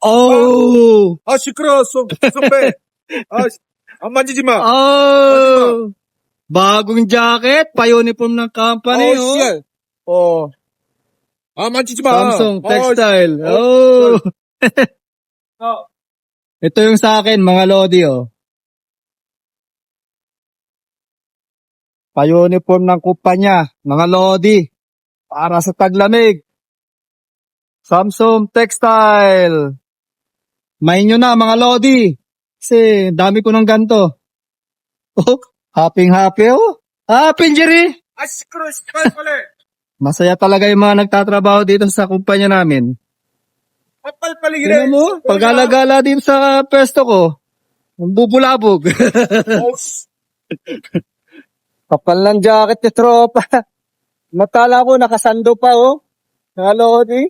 Oh! 시끄러워, 선배. 만지지 마. Oh! Bagong jacket, pa-uniform ng company, oh. 씨알. 만지지 마. Samsung Textile. Oh! Ito yung sa akin, mga Lodi, oh. Pa-uniform ng kumpanya, mga Lodi. Para sa taglamig. Samsung Textile. Main nyo na, mga Lodi. Kasi dami ko ng ganto. Oh, happy, oh. Happy, Jerry. 시끄러워, 빨리. Masaya talaga yung mga nagtatrabaho dito sa kumpanya namin. 빨리 Tingnan mo, pag-alagala din sa pwesto ko. Ang bubulabog. Kapal ng jacket ni tropa. Matala ko, nakasando pa, oh. Mga Lodi.